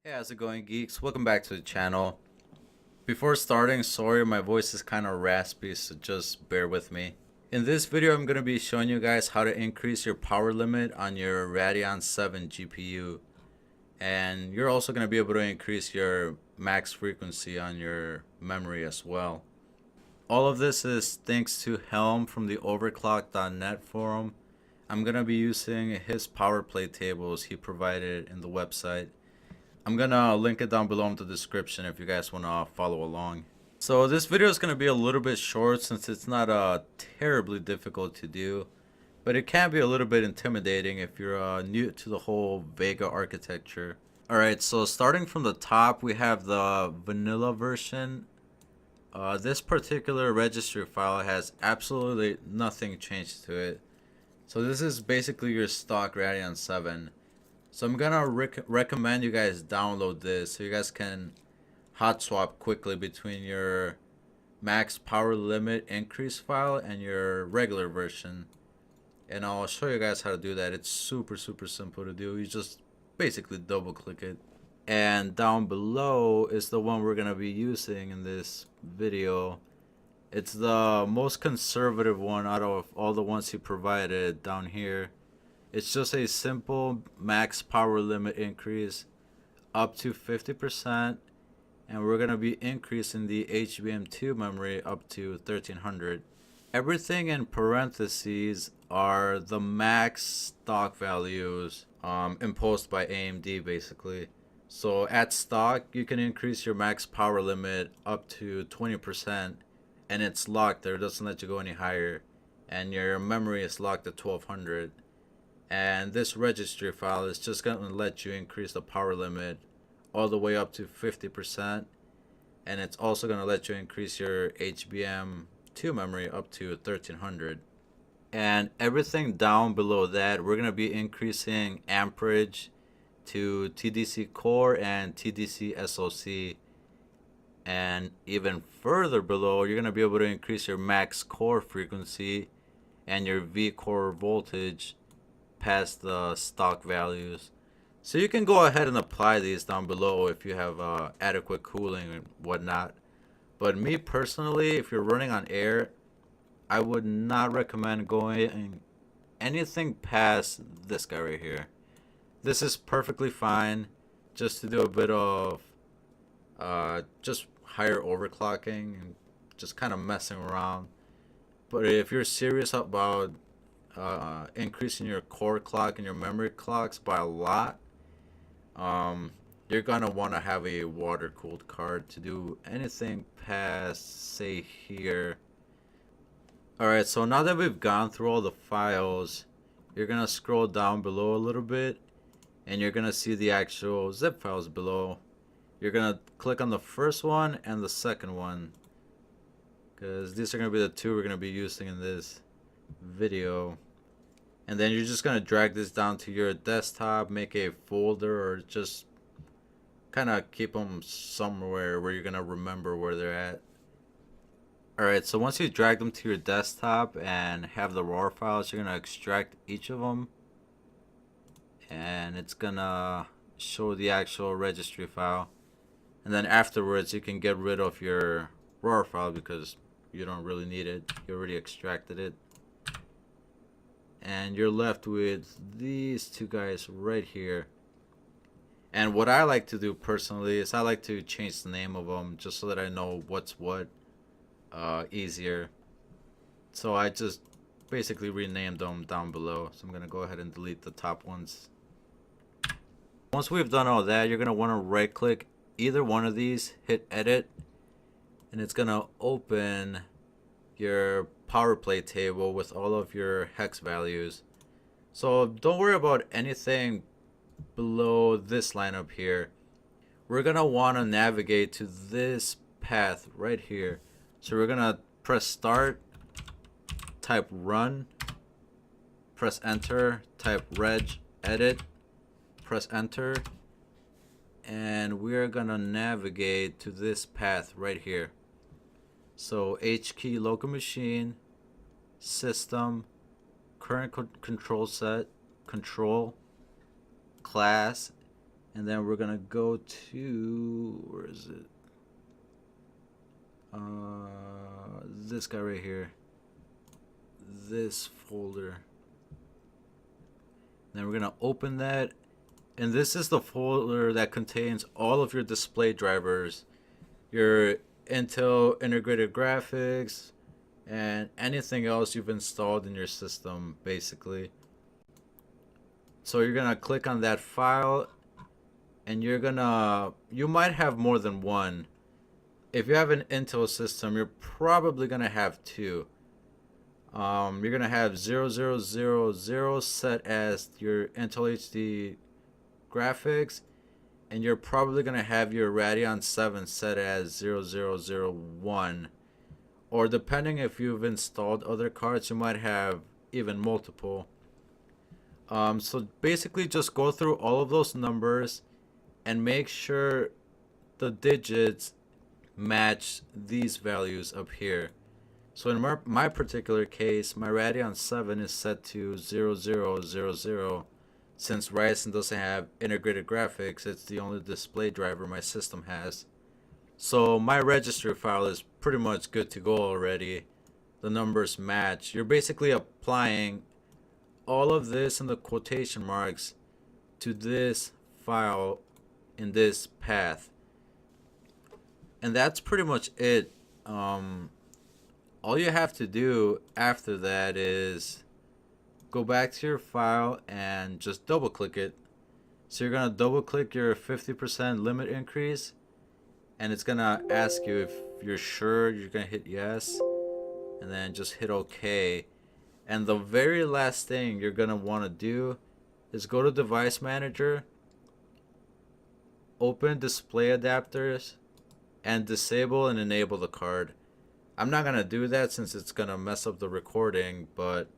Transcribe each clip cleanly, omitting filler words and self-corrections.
Hey, how's it going, geeks? Welcome back to the channel. Before starting, sorry my voice is kind of raspy, so just bear with me. In this video, I'm going to be showing you guys how to increase your power limit on your Radeon 7 GPU. And you're also going to be able to increase your max frequency on your memory as well. All of this is thanks to Helm from the overclock.net forum. I'm going to be using his power play tables he provided in the website. I'm gonna link it down below in the description if you guys want to follow along. So this video is gonna be a little bit short since it's not terribly difficult to do, but it can be a little bit intimidating if you're new to the whole Vega architecture. Alright, so starting from the top, we have the vanilla version. This particular registry file has absolutely nothing changed to it. So this is basically your stock Radeon 7. So I'm gonna recommend you guys download this so you guys can hot swap quickly between your max power limit increase file and your regular version. And I'll show you guys how to do that. It's super simple to do. You just basically double click it. And down below is the one we're gonna be using in this video. It's the most conservative one out of all the ones he provided down here. It's just a simple max power limit increase up to 50%, and we're going to be increasing the HBM2 memory up to 1300. Everything in parentheses are the max stock values imposed by AMD basically. So at stock, you can increase your max power limit up to 20%, and it's locked there. It doesn't let you go any higher, and your memory is locked at 1200. And this registry file is just going to let you increase the power limit all the way up to 50%, and it's also going to let you increase your HBM2 memory up to 1300. And everything down below that, we're going to be increasing amperage to TDC core and TDC SoC, and even further below you're going to be able to increase your max core frequency and your V core voltage past the stock values. So you can go ahead and apply these down below if you have adequate cooling and whatnot. But me personally, if you're running on air, I would not recommend going anything past this guy right here. This is perfectly fine just to do a bit of just higher overclocking and just kind of messing around. But if you're serious about increasing your core clock and your memory clocks by a lot, you're gonna want to have a water cooled card to do anything past, say, here. Alright, so now that we've gone through all the files, you're gonna scroll down below a little bit and you're gonna see the actual zip files below. You're gonna click on the first one and the second one, because these are gonna be the two we're gonna be using in this video. And then you're just gonna drag this down to your desktop, make a folder, or just kind of keep them somewhere where you're gonna remember where they're at. Alright, so once you drag them to your desktop and have the raw files, you're gonna extract each of them, and it's gonna show the actual registry file. And then afterwards you can get rid of your raw file because you don't really need it. You already extracted it. And you're left with these two guys right here. And what I like to do personally is I like to change the name of them just so that I know what's what easier. So I just basically renamed them down below. So I'm gonna go ahead and delete the top ones. Once we've done all that, you're gonna want to right click either one of these, hit edit, and it's gonna open your power play table with all of your hex values. So don't worry about anything below this line up here. We're gonna want to navigate to this path right here. So we're gonna press start, type run, press enter, type reg edit, press enter, and we're gonna navigate to this path right here. So H key local machine, system, current control set, control, class, And then we're gonna go to, where is it? This guy right here. This folder. Then we're gonna open that, and this is the folder that contains all of your display drivers, your Intel integrated graphics, and anything else you've installed in your system, basically. So you're gonna click on that file, and you might have more than one. If you have an Intel system, you're probably gonna have two. You're gonna have 0000 set as your Intel HD graphics, and you're probably gonna have your Radeon 7 set as 0001. Or depending if you've installed other cards, you might have even multiple. So basically just go through all of those numbers and make sure the digits match these values up here. So in my particular case, my Radeon 7 is set to 0000. Since Ryzen doesn't have integrated graphics, it's the only display driver my system has. So my registry file is pretty much good to go already. The numbers match. You're basically applying all of this in the quotation marks to this file in this path. And that's pretty much it. All you have to do after that is go back to your file and just double click it. So you're gonna double click your 50% limit increase, and it's gonna ask you if you're sure. You're gonna hit yes, and then just hit OK. And the very last thing you're gonna want to do is go to Device Manager, open Display Adapters, and disable and enable the card. I'm not gonna do that since it's gonna mess up the recording, but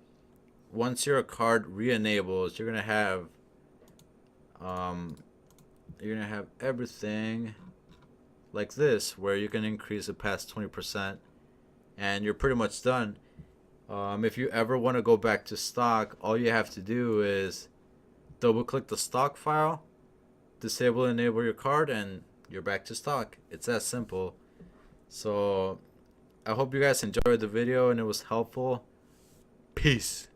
once your card re-enables, you're gonna have everything like this, where you can increase it past 20%, and you're pretty much done. If you ever want to go back to stock, all you have to do is double click the stock file, disable and enable your card, and you're back to stock. It's that simple. So I hope you guys enjoyed the video and it was helpful. Peace.